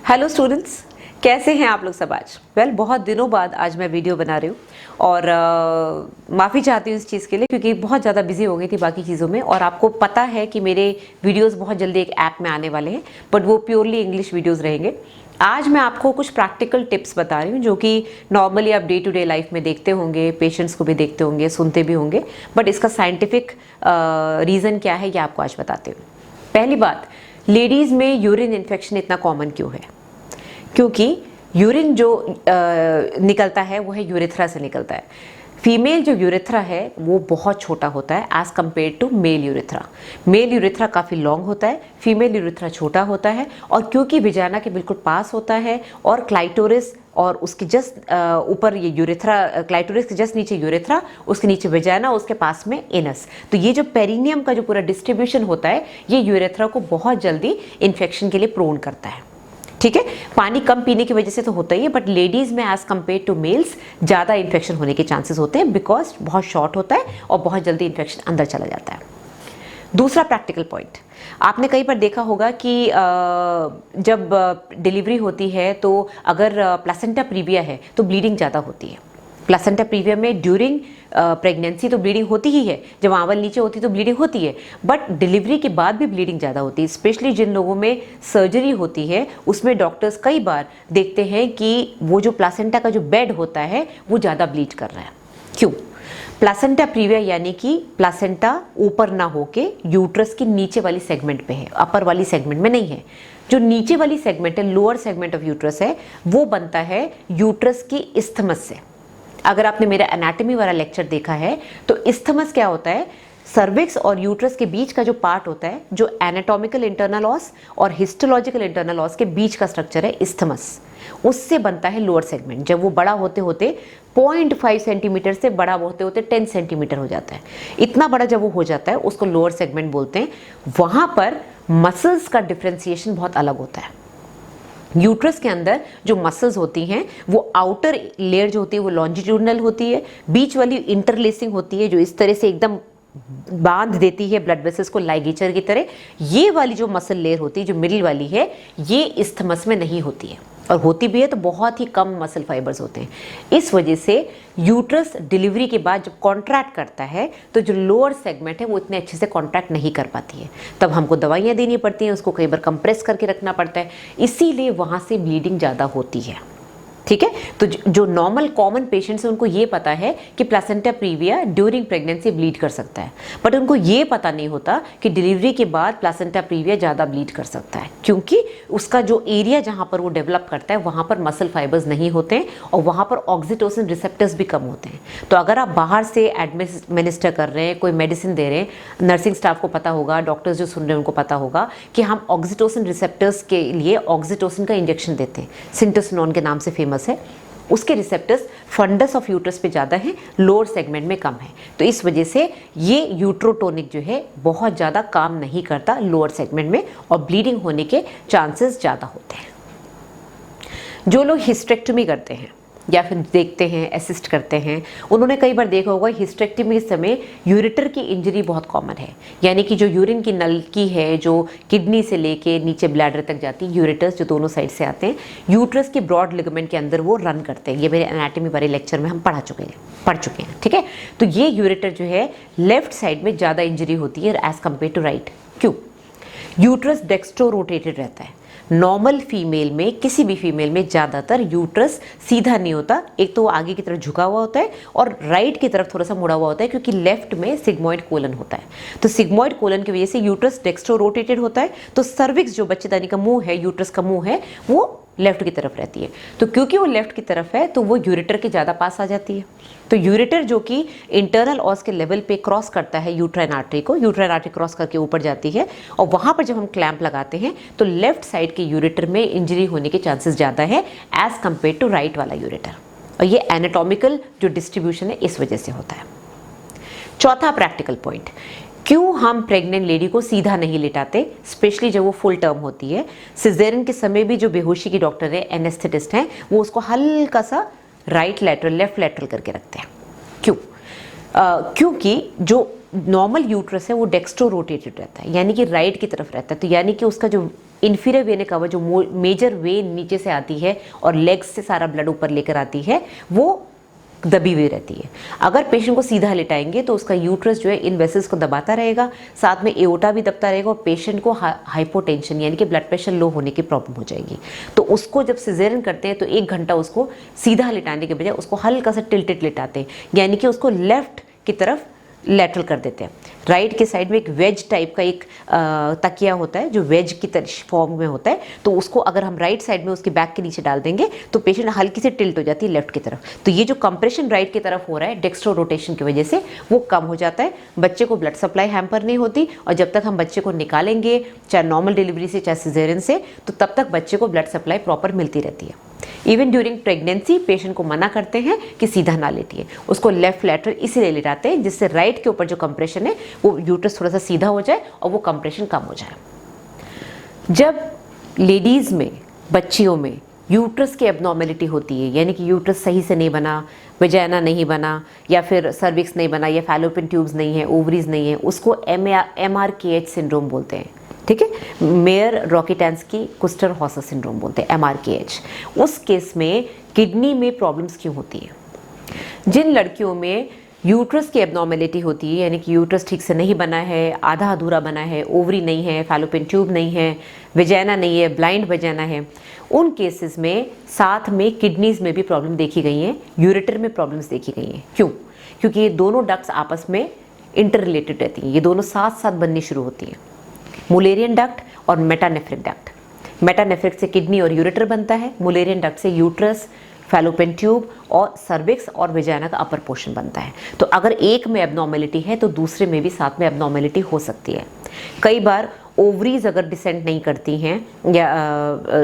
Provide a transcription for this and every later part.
Hello students, कैसे हैं आप लोग सब आज? बहुत दिनों बाद आज मैं वीडियो बना रही हूँ और माफ़ी चाहती हूँ इस चीज़ के लिए क्योंकि बहुत ज़्यादा बिजी हो गई थी बाकी चीज़ों में। और आपको पता है कि मेरे वीडियोस बहुत जल्दी एक ऐप में आने वाले हैं, बट वो प्योरली इंग्लिश वीडियोस रहेंगे। आज मैं आपको कुछ प्रैक्टिकल टिप्स बता रही हूँ जो कि नॉर्मली आप डे टू डे लाइफ में देखते होंगे, पेशेंट्स को भी देखते होंगे, सुनते भी होंगे, बट इसका साइंटिफिक रीज़न क्या है ये आपको आज बताते हूँ। पहली बात, लेडीज़ में यूरिन इन्फेक्शन इतना कॉमन क्यों है? क्योंकि यूरिन जो निकलता है वो है यूरेथ्रा से निकलता है। फीमेल जो यूरेथ्रा है वो बहुत छोटा होता है as compared to male urethra. Male urethra काफ़ी लॉन्ग होता है, फीमेल यूरेथ्रा छोटा होता है। और क्योंकि विजाना के बिल्कुल पास होता है और क्लाइटोरिस और उसके जस्ट ऊपर ये यूरेथ्रा, क्लाइटोरिस के जस्ट नीचे यूरेथ्रा, उसके नीचे विजाना, उसके पास में एनस, तो ये जो पेरिनियम का जो पूरा डिस्ट्रीब्यूशन होता है ये यूरेथ्रा को बहुत जल्दी इन्फेक्शन के लिए प्रोन करता है। ठीक है, पानी कम पीने की वजह से तो होता ही है, बट लेडीज में एज कम्पेयर टू मेल्स ज़्यादा इन्फेक्शन होने के चांसेस होते हैं बिकॉज बहुत शॉर्ट होता है और बहुत जल्दी इन्फेक्शन अंदर चला जाता है। दूसरा प्रैक्टिकल पॉइंट, आपने कई बार देखा होगा कि जब डिलीवरी होती है तो अगर प्लेसेंटा प्रीविया है तो ब्लीडिंग ज़्यादा होती है। प्लेसेंटा प्रीविया में ड्यूरिंग प्रेगनेंसी तो ब्लीडिंग होती ही है, जब आंवल नीचे होती है तो ब्लीडिंग होती है, बट डिलीवरी के बाद भी ब्लीडिंग ज़्यादा होती है। स्पेशली जिन लोगों में सर्जरी होती है उसमें डॉक्टर्स कई बार देखते हैं कि वो जो प्लेसेंटा का जो बेड होता है वो ज़्यादा ब्लीड कर रहा है। क्यों? प्लेसेंटा प्रीविया यानी कि प्लेसेंटा ऊपर ना होके यूट्रस की नीचे वाली सेगमेंट पे है, अपर वाली सेगमेंट में नहीं है। जो नीचे वाली सेगमेंट है, लोअर सेगमेंट ऑफ यूट्रस है, वो बनता है यूट्रस की इस्थमस से। अगर आपने मेरा एनाटॉमी वाला लेक्चर देखा है तो इस्थमस क्या होता है? सर्विक्स और यूट्रस के बीच का जो पार्ट होता है, जो एनाटॉमिकल इंटरनल ऑस और हिस्टोलॉजिकल इंटरनल ऑस के बीच का स्ट्रक्चर है इस्थमस, उससे बनता है लोअर सेगमेंट। जब वो बड़ा होते होते 0.5 सेंटीमीटर से बड़ा होते होते 10 सेंटीमीटर हो जाता है। इतना बड़ा जब वो हो जाता है उसको लोअर सेगमेंट बोलते हैं। वहाँ पर मसल्स का डिफ्रेंसिएशन बहुत अलग होता है। यूट्रस के अंदर जो मसल्स होती हैं वो आउटर लेयर जो होती है वो लॉन्जिट्यूडनल होती है, बीच वाली इंटरलेसिंग होती है जो इस तरह से एकदम बांध देती है ब्लड वेसल्स को लाइगेचर की तरह। ये वाली जो मसल लेयर होती है, जो मिडिल वाली है, ये इस्थमस में नहीं होती है, और होती भी है तो बहुत ही कम मसल फाइबर्स होते हैं। इस वजह से यूट्रस डिलीवरी के बाद जब कॉन्ट्रैक्ट करता है तो जो लोअर सेगमेंट है वो इतने अच्छे से कॉन्ट्रैक्ट नहीं कर पाती है, तब हमको दवाइयाँ देनी पड़ती हैं, उसको कई बार कंप्रेस करके रखना पड़ता है, इसीलिए वहाँ से ब्लीडिंग ज़्यादा होती है। ठीक है, तो जो नॉर्मल कॉमन पेशेंट्स हैं उनको ये पता है कि placenta previa during pregnancy bleed कर सकता है, बट उनको ये पता नहीं होता कि डिलीवरी के बाद प्लेसेंटा प्रीविया ज़्यादा ब्लीड कर सकता है, क्योंकि उसका जो एरिया जहाँ पर वो डेवलप करता है वहाँ पर मसल फाइबर्स नहीं होते हैं और वहाँ पर ऑक्सीटोसिन रिसेप्टर्स भी कम होते हैं। तो अगर आप बाहर से एडमिनिस्टर कर रहे हैं, कोई मेडिसिन दे रहे हैं, नर्सिंग स्टाफ को पता होगा, डॉक्टर्स जो सुन रहे हैं उनको पता होगा कि हम ऑक्सीटोसिन रिसेप्टर्स के लिए ऑक्सीटोसिन का इंजेक्शन देते हैं, सिंटोसिनोन के नाम से फेमस है। उसके रिसेप्टर्स फंडस ऑफ यूट्रस पे ज़्यादा हैं, लोअर सेगमेंट में कम है, तो इस वजह से ये यूट्रोटोनिक जो है बहुत ज़्यादा काम नहीं करता लोअर सेगमेंट में और ब्लीडिंग होने के चांसेस ज़्यादा होते हैं। जो लोग हिस्टेक्टोमी करते हैं या फिर देखते हैं, असिस्ट करते हैं, उन्होंने कई बार देखा होगा हिस्टेक्टोमी के समय यूरेटर की इंजरी बहुत कॉमन है। यानी कि जो यूरिन की नलकी है जो किडनी से लेके नीचे ब्लैडर तक जाती है, यूरेटर्स जो दोनों साइड से आते हैं, यूट्रस के ब्रॉड लिगामेंट के अंदर वो रन करते हैं। ये मेरे एनाटॉमी वाले लेक्चर में हम पढ़ चुके हैं। ठीक है, तो ये यूरेटर जो है लेफ्ट साइड में ज़्यादा इंजरी होती है एज कम्पेयर टू राइट। क्यों? यूट्रस डेक्स्ट्रो रोटेटेड रहता है। नॉर्मल फीमेल में, किसी भी फीमेल में ज़्यादातर यूट्रस सीधा नहीं होता, एक तो वो आगे की तरफ झुका हुआ होता है और राइट की तरफ थोड़ा सा मुड़ा हुआ होता है, क्योंकि लेफ्ट में सिग्मोइड कोलन होता है। तो सिग्मोइड कोलन की वजह से यूट्रस डेक्स्ट्रो रोटेटेड होता है, तो सर्विक्स जो बच्चेदानी का मुंह है, यूट्रस का मुंह है, वो लेफ्ट की तरफ रहती है। तो क्योंकि वो लेफ्ट की तरफ है तो वो यूरेटर के ज़्यादा पास आ जाती है। तो यूरेटर जो कि इंटरनल ऑस के लेवल पे क्रॉस करता है यूट्राइन आर्टरी को, यूट्राइन आर्टरी क्रॉस करके ऊपर जाती है और वहाँ पर जब हम क्लैंप लगाते हैं तो लेफ्ट साइड के यूरेटर में इंजरी होने के चांसेस ज़्यादा है एज कम्पेयर टू राइट वाला यूरेटर, और ये एनाटॉमिकल जो डिस्ट्रीब्यूशन है इस वजह से होता है। चौथा प्रैक्टिकल पॉइंट, क्यों हम प्रेग्नेंट लेडी को सीधा नहीं लिटाते, स्पेशली जब वो फुल टर्म होती है। सिजेरियन के समय भी जो बेहोशी की डॉक्टर है, एनेस्थेटिस्ट हैं, वो उसको हल्का सा राइट लैटरल, लेफ्ट लैटरल करके रखते हैं। क्यों? क्योंकि जो नॉर्मल यूट्रस है वो डेक्स्ट्रो रोटेटेड रहता है, यानी कि राइट की तरफ रहता है, तो यानी कि उसका जो इंफीरियर वेन कवा जो मेजर वेन नीचे से आती है और लेग्स से सारा ब्लड ऊपर लेकर आती है, वो दबी हुई रहती है। अगर पेशेंट को सीधा लेटाएंगे तो उसका यूट्रस जो है इन वेसल्स को दबाता रहेगा, साथ में एओर्टा भी दबता रहेगा और पेशेंट को हाइपोटेंशन यानी कि ब्लड प्रेशर लो होने की प्रॉब्लम हो जाएगी। तो उसको जब सिजेरियन करते हैं तो 1 घंटा उसको सीधा लेटाने के बजाय उसको हल्का सा टिल्टेड लेटाते हैं, यानी कि उसको लेफ्ट की तरफ लैटरल कर देते हैं। राइट के साइड में एक वेज टाइप का एक तकिया होता है जो वेज की फॉर्म में होता है, तो उसको अगर हम राइट साइड में उसके बैक के नीचे डाल देंगे तो पेशेंट हल्की से टिल्ट हो जाती है लेफ्ट की तरफ। तो ये जो कंप्रेशन राइट की तरफ हो रहा है डेक्स्ट्रो रोटेशन की वजह से, वो कम हो जाता है, बच्चे को ब्लड सप्लाई हैम्पर नहीं होती, और जब तक हम बच्चे को निकालेंगे चाहे नॉर्मल डिलीवरी से चाहे सिजेरियन से, तो तब तक बच्चे को ब्लड सप्लाई प्रॉपर मिलती रहती है। इवन ड्यूरिंग प्रेगनेंसी पेशेंट को मना करते हैं कि सीधा ना लेटिए, उसको लेफ्ट लैटरल इसीलिए लेटाते हैं जिससे राइट के ऊपर जो कंप्रेशन है वो यूट्रस थोड़ा सा सीधा हो जाए और वो कंप्रेशन कम हो जाए। जब लेडीज में, बच्चियों में यूट्रस की एब्नॉर्मेलिटी होती है, यानी कि यूट्रस सही से नहीं बना, वजाइना नहीं बना, या फिर सर्विक्स नहीं बना, या फैलोपियन ट्यूब्स नहीं है, ओवरीज नहीं है, उसको MRKH सिंड्रोम बोलते हैं। ठीक है, मेयर रॉकेटेंस्की कुस्टर हॉसर सिंड्रोम बोलते हैं, MRKH। उस केस में किडनी में प्रॉब्लम्स क्यों होती है? जिन लड़कियों में यूट्रस की एब्नॉर्मेलिटी होती है, यानी कि यूट्रस ठीक से नहीं बना है, आधा अधूरा बना है, ओवरी नहीं है, फैलोपियन ट्यूब नहीं है, वजाइना नहीं है, ब्लाइंड वजाइना है, उन केसेस में साथ में किडनीज में भी प्रॉब्लम देखी गई है, यूरेटर में प्रॉब्लम्स देखी गई हैं। क्यों? क्योंकि ये दोनों डक्ट्स आपस में इंटर रिलेटेड रहती हैं, ये दोनों साथ साथ बननी शुरू होती हैं, मुलेरियन डक्ट और मेटानेफ्रिक डक्ट। मेटानेफ्रिक से किडनी और यूरेटर बनता है, मुलेरियन डक्ट से यूट्रस, फैलोपियन ट्यूब और सर्विक्स और वेजाइना का अपर पोर्शन बनता है। तो अगर एक में एब्नॉर्मेलिटी है तो दूसरे में भी साथ में एब्नॉर्मेलिटी हो सकती है। कई बार ओवरीज अगर डिसेंट नहीं करती हैं या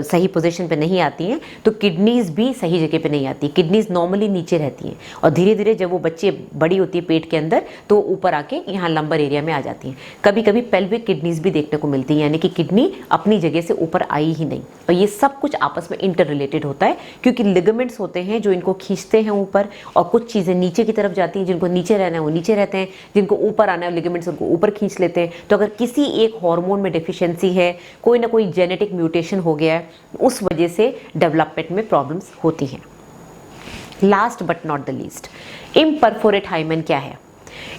सही पोजीशन पे नहीं आती हैं तो किडनीज भी सही जगह पे नहीं आती, किडनीज नॉर्मली नीचे रहती हैं और धीरे धीरे जब वो बच्चे बड़ी होती है पेट के अंदर तो ऊपर आके यहाँ लंबर एरिया में आ जाती हैं। कभी कभी पेल्विक किडनीज भी देखने को मिलती हैं, यानी कि किडनी अपनी जगह से ऊपर आई ही नहीं। और ये सब कुछ आपस में इंटर रिलेटेड होता है क्योंकि लिगामेंट्स होते हैं जो इनको खींचते हैं ऊपर, और कुछ चीज़ें नीचे की तरफ जाती हैं, जिनको नीचे रहना है वो नीचे रहते हैं, जिनको ऊपर आना है लिगामेंट्स उनको ऊपर खींच लेते हैं। तो अगर किसी एक हार्मोन में डेफिशिएंसी है, कोई ना कोई जेनेटिक म्यूटेशन हो गया है, उस वजह से डेवलपमेंट में प्रॉब्लम्स होती हैं। Last but not the least, imperforate hymen क्या है?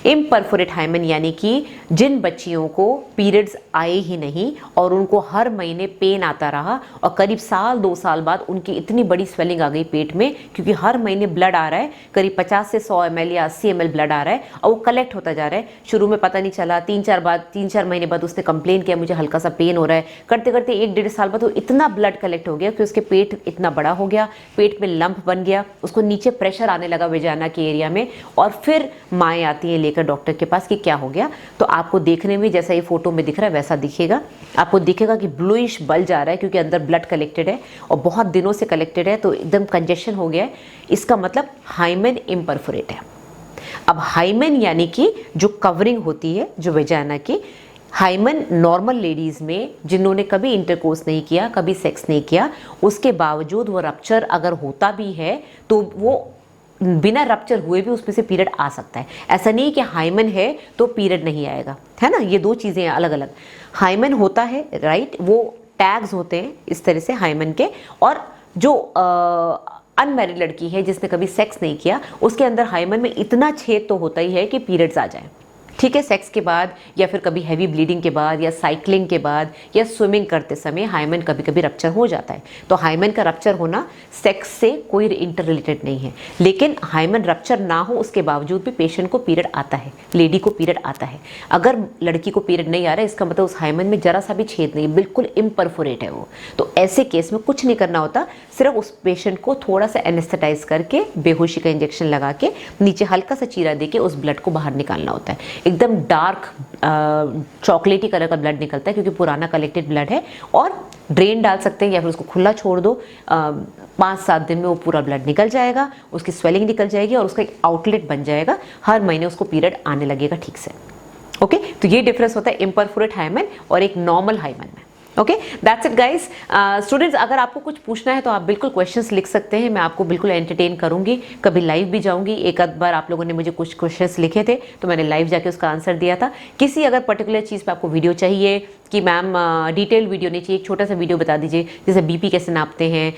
इम्परफोरेट हाइमेन यानी कि जिन बच्चियों को पीरियड्स आए ही नहीं और उनको हर महीने पेन आता रहा और करीब साल 2 साल बाद उनकी इतनी बड़ी स्वेलिंग आ गई पेट में, क्योंकि हर महीने ब्लड आ रहा है, करीब 50 से 100 ml या 80 ml ब्लड आ रहा है और वो कलेक्ट होता जा रहा है। शुरू में पता नहीं चला, 3-4 महीने बाद उसने कंप्लेन किया मुझे हल्का सा पेन हो रहा है, करते करते 1-1.5 साल बाद वो इतना ब्लड कलेक्ट हो गया कि उसके पेट इतना बड़ा हो गया, पेट में लंप बन गया, उसको नीचे प्रेशर आने लगा वेजाइना के एरिया में, और फिर माएँ आती हैं लेकर डॉक्टर के पास कि क्या हो गया। तो आपको देखने में जैसा ये फोटो में दिख रहा है वैसा दिखेगा, आपको दिखेगा कि ब्लूइश बल्ज आ रहा है क्योंकि अंदर ब्लड कलेक्टेड है और बहुत दिनों से कलेक्टेड है, तो एकदम कंजेशन हो गया है। इसका मतलब हाइमेन इम्परफोरेट है। अब हाइमेन यानी कि जो कवरिंग होती है जो वेजाइना की, हाइमेन नॉर्मल लेडीज में जिन्होंने कभी इंटरकोर्स नहीं किया, कभी सेक्स नहीं किया, उसके बावजूद वो रप्चर अगर होता भी है तो वो बिना रप्चर हुए भी उसमें से पीरियड आ सकता है। ऐसा नहीं कि हाइमेन है तो पीरियड नहीं आएगा, है ना, ये दो चीज़ें हैं अलग अलग। हाइमेन होता है, राइट, वो टैग्स होते हैं इस तरह से हाइमेन के, और जो अनमैरिड लड़की है जिसने कभी सेक्स नहीं किया उसके अंदर हाइमेन में इतना छेद तो होता ही है कि पीरियड्स आ जाए। ठीक है, सेक्स के बाद या फिर कभी हैवी ब्लीडिंग के बाद या साइकिलिंग के बाद या स्विमिंग करते समय हाइमेन कभी कभी रप्चर हो जाता है। तो हाइमेन का रप्चर होना सेक्स से कोई इंटर रिलेटेड नहीं है, लेकिन हाइमेन रप्चर ना हो उसके बावजूद भी पेशेंट को पीरियड आता है, लेडी को पीरियड आता है। अगर लड़की को पीरियड नहीं आ रहा है इसका मतलब उस हाइमेन में जरा सा भी छेद नहीं, बिल्कुल इम्परफोरेट है वो। तो ऐसे केस में कुछ नहीं करना होता, सिर्फ उस पेशेंट को थोड़ा सा एनेस्थेटाइज करके बेहोशी का इंजेक्शन लगा के नीचे हल्का सा चीरा दे के उस ब्लड को बाहर निकालना होता है। एकदम डार्क चॉकलेटी कलर का ब्लड निकलता है क्योंकि पुराना कलेक्टेड ब्लड है, और ड्रेन डाल सकते हैं या फिर उसको खुला छोड़ दो, 5-7 दिन में वो पूरा ब्लड निकल जाएगा, उसकी स्वेलिंग निकल जाएगी और उसका एक आउटलेट बन जाएगा, हर महीने उसको पीरियड आने लगेगा ठीक से। ओके, तो ये डिफरेंस होता है इम्परफोरेट हाइमेन और एक नॉर्मल हाइमेन में। Okay, that's it guys. Students, अगर आपको कुछ पूछना है तो आप बिल्कुल क्वेश्चंस लिख सकते हैं, मैं आपको बिल्कुल एंटरटेन करूंगी, कभी लाइव भी जाऊंगी। एक आध बार आप लोगों ने मुझे कुछ क्वेश्चंस लिखे थे तो मैंने लाइव जाके उसका आंसर दिया था। किसी अगर पर्टिकुलर चीज़ पे आपको वीडियो चाहिए, कि मैम डिटेल वीडियो नहीं चाहिए, एक छोटा सा वीडियो बता दीजिए, जैसे बीपी कैसे नापते हैं,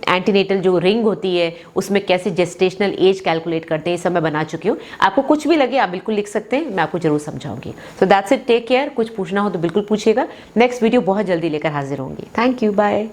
एंटीनेटल जो रिंग होती है उसमें कैसे जेस्टेशनल एज कैलकुलेट करते हैं, ये सब मैं बना चुकी हूँ। आपको कुछ भी लगे आप बिल्कुल लिख सकते हैं, मैं आपको जरूर समझाऊंगी। So that's it, take care. कुछ पूछना हो तो बिल्कुल पूछिएगा। नेक्स्ट वीडियो बहुत जल्दी लेकर हाजिर होंगी। Thank you, bye.